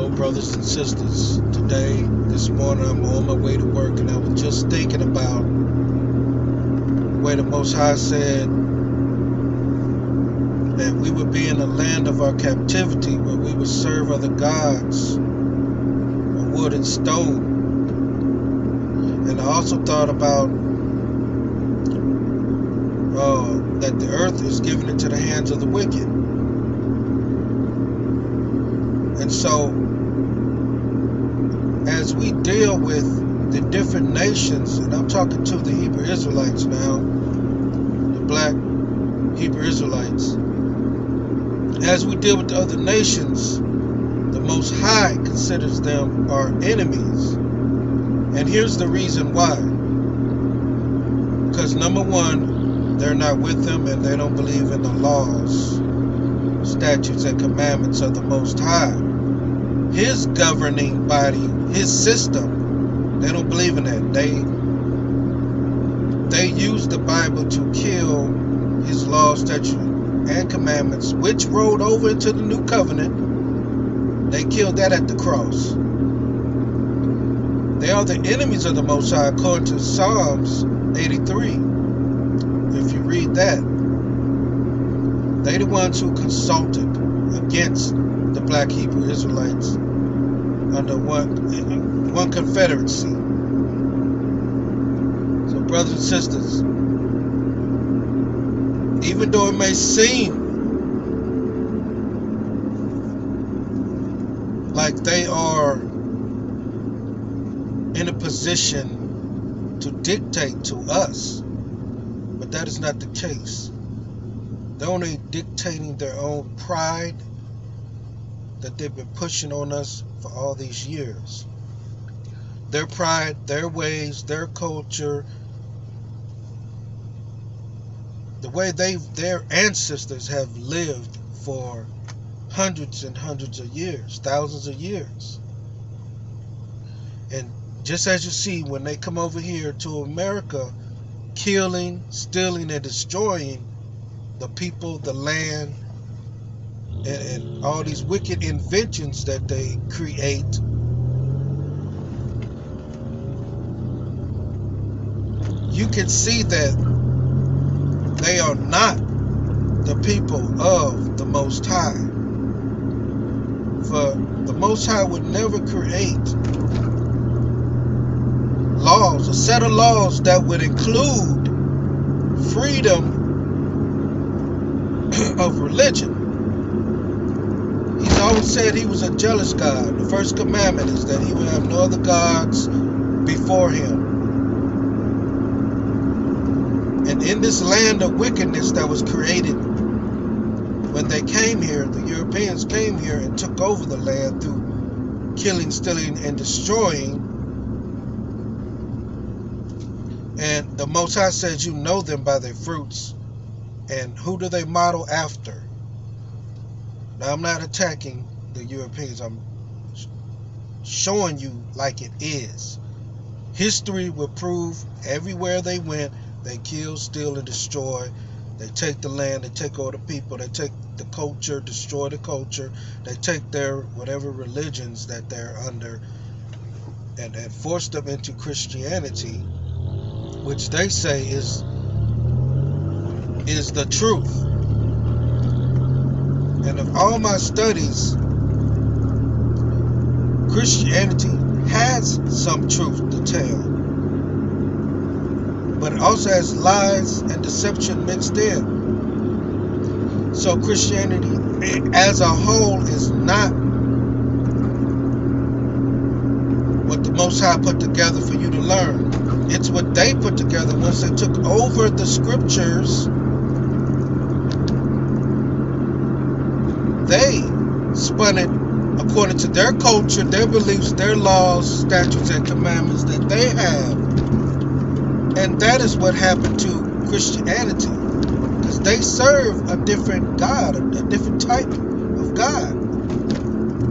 Hello, brothers and sisters. This morning, I'm on my way to work, and I was just thinking about where the Most High said that we would be in the land of our captivity, where we would serve other gods of wood and stone. And I also thought about that the earth is given into the hands of the wicked. And so, as we deal with the different nations, and I'm talking to the Hebrew Israelites now, the black Hebrew Israelites, as we deal with the other nations, the Most High considers them our enemies. And here's the reason why. Because number one, they're not with them, and they don't believe in the laws, statutes, and commandments of the Most High. His governing body, his system, they don't believe in that. They use the Bible to kill his laws, statutes, and commandments, which rolled over into the new covenant. They killed that at the cross. They are the enemies of the Most High, according to Psalms 83. If you read that, they the ones who consulted against the black Hebrew Israelites under one confederacy. So, brothers and sisters, even though it may seem like they are in a position to dictate to us, but that is not the case. They're only dictating their own pride that they've been pushing on us for all these years. Their pride, their ways, their culture, the way their ancestors have lived for hundreds and hundreds of years, thousands of years. And just as you see, when they come over here to America, killing, stealing, and destroying the people, the land, and all these wicked inventions that they create, you can see that they are not the people of the Most High. For the Most High would never create laws, a set of laws that would include freedom of religion. He's always said he was a jealous God. The first commandment is that he would have no other gods before him. And in this land of wickedness that was created when they came here, the Europeans came here and took over the land through killing, stealing, and destroying. And the Most High says you know them by their fruits. And who do they model after? Now, I'm not attacking the Europeans. I'm showing you like it is. History will prove everywhere they went, they kill, steal, and destroy. They take the land, they take all the people, they take the culture, destroy the culture. They take their whatever religions that they're under and force them into Christianity, which they say is the truth. And of all my studies, Christianity has some truth to tell, but it also has lies and deception mixed in. So Christianity as a whole is not what the Most High put together for you to learn. It's what they put together once they took over the scriptures. They spun it according to their culture, their beliefs, their laws, statutes, and commandments that they have. And that is what happened to Christianity. Because they serve a different God, a different type of God,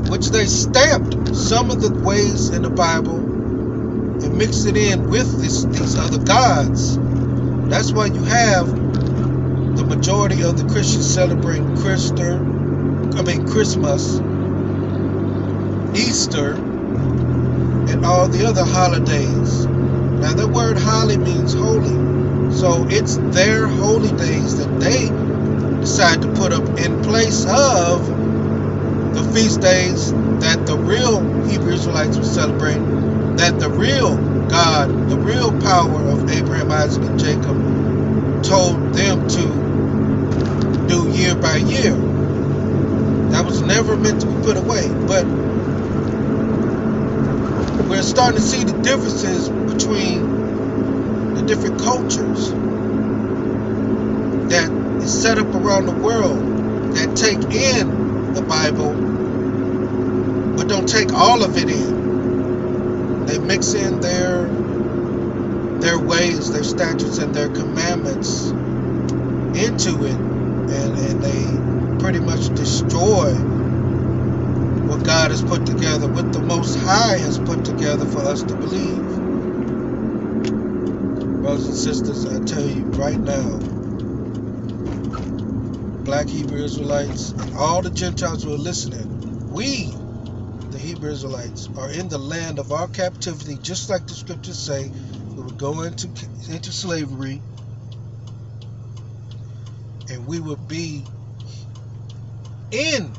which they stamped some of the ways in the Bible and mixed it in with these other gods. That's why you have the majority of the Christians celebrating Christmas Easter, and all the other holidays. Now, the word holy means holy. So it's their holy days that they decide to put up in place of the feast days that the real Hebrew Israelites would celebrate, that the real God, the real power of Abraham, Isaac, and Jacob told them to do year by year. That was never meant to be put away. But we're starting to see the differences between the different cultures that is set up around the world that take in the Bible but don't take all of it in. They mix in their ways, their statutes, and their commandments into it, and they pretty much destroy what God has put together, what the Most High has put together for us to believe. Brothers and sisters, I tell you right now, Black Hebrew Israelites and all the Gentiles who are listening, we, the Hebrew Israelites, are in the land of our captivity, just like the scriptures say. We would go into slavery, and we would be in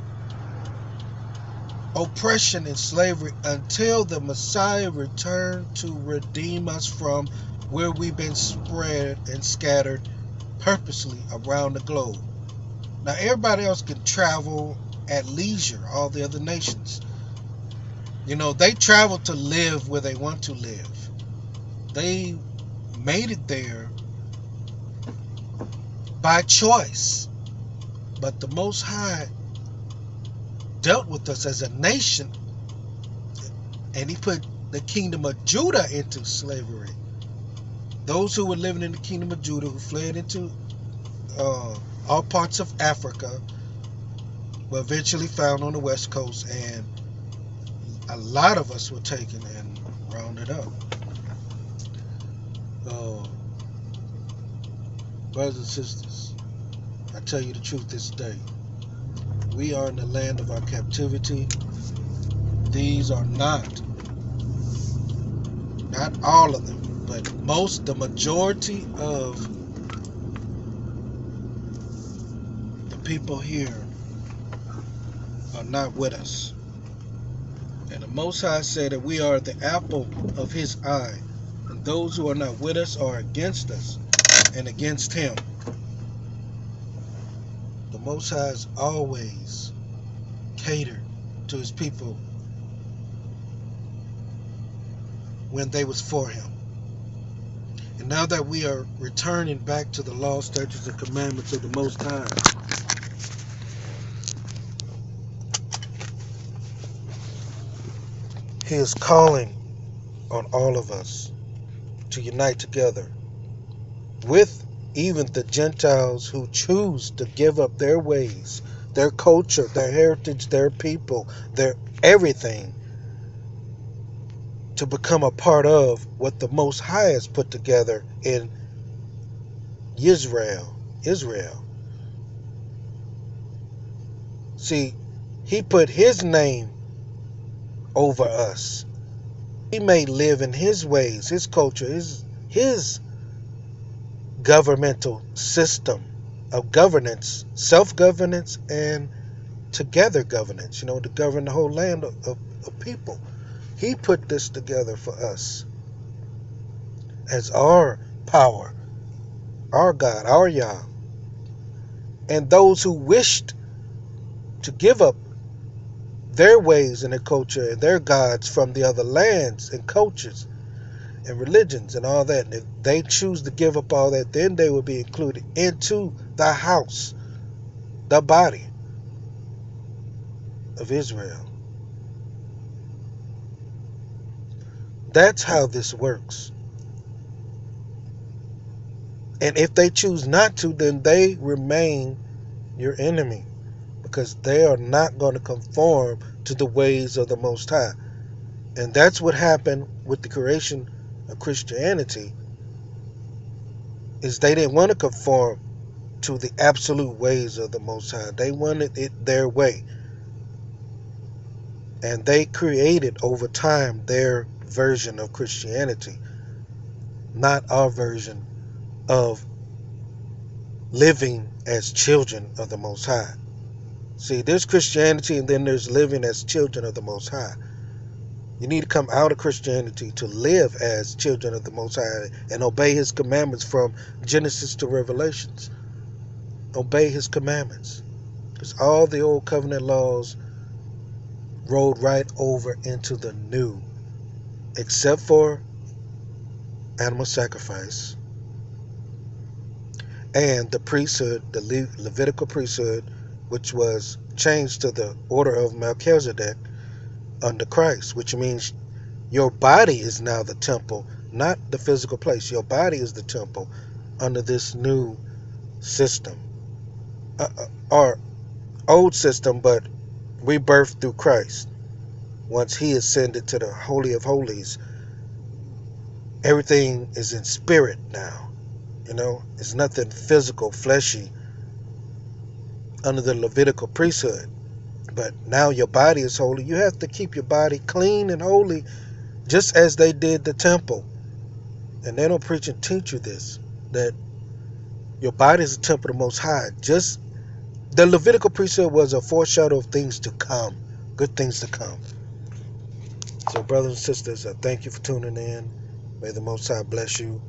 oppression and slavery until the Messiah returned to redeem us from where we've been spread and scattered purposely around the globe. Now, everybody else can travel at leisure, all the other nations. They travel to live where they want to live. They made it there by choice. But the Most High dealt with us as a nation, and he put the kingdom of Judah into slavery. Those who were living in the kingdom of Judah, who fled into all parts of Africa, were eventually found on the West Coast, and a lot of us were taken and rounded up. Brothers and sisters, I tell you the truth this day. We are in the land of our captivity. These are not all of them, but the majority of the people here are not with us. And the Most High said that we are the apple of his eye, and those who are not with us are against us and against him. The Most High has always catered to his people when they was for him. And now that we are returning back to the law, statutes, and commandments of the Most High, he is calling on all of us to unite together with even the Gentiles who choose to give up their ways, their culture, their heritage, their people, their everything, to become a part of what the Most High has put together in Israel. See, he put his name over us. He may live in his ways, his culture, his governmental system of governance, self-governance, and together governance, to govern the whole land of people. He put this together for us as our power, our God, our Yah. And those who wished to give up their ways and their culture and their gods from the other lands and cultures and religions and all that, and if they choose to give up all that, then they will be included into the house, the body of Israel. That's how this works. And if they choose not to, then they remain your enemy, because they are not going to conform to the ways of the Most High. And that's what happened with the creation of Christianity, is they didn't want to conform to the absolute ways of the Most High. They wanted it their way. And they created over time their version of Christianity, not our version of living as children of the Most High. See, there's Christianity and then there's living as children of the Most High. You need to come out of Christianity to live as children of the Most High and obey His commandments from Genesis to Revelations. Obey His commandments. Because all the old covenant laws rolled right over into the new, except for animal sacrifice and the priesthood, the Levitical priesthood, which was changed to the order of Melchizedek under Christ, which means your body is now the temple, not the physical place. Your body is the temple under this new system, or old system, but rebirthed through Christ. Once He ascended to the Holy of Holies, everything is in spirit now. It's nothing physical, fleshy under the Levitical priesthood. But now your body is holy. You have to keep your body clean and holy, just as they did the temple. And they don't preach and teach you this, that your body is a temple of the Most High. Just the Levitical priesthood was a foreshadow of things to come, good things to come. So, brothers and sisters, I thank you for tuning in. May the Most High bless you.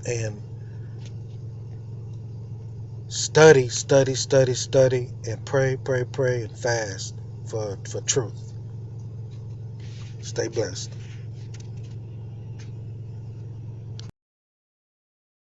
And study, and pray, and fast for truth. Stay blessed.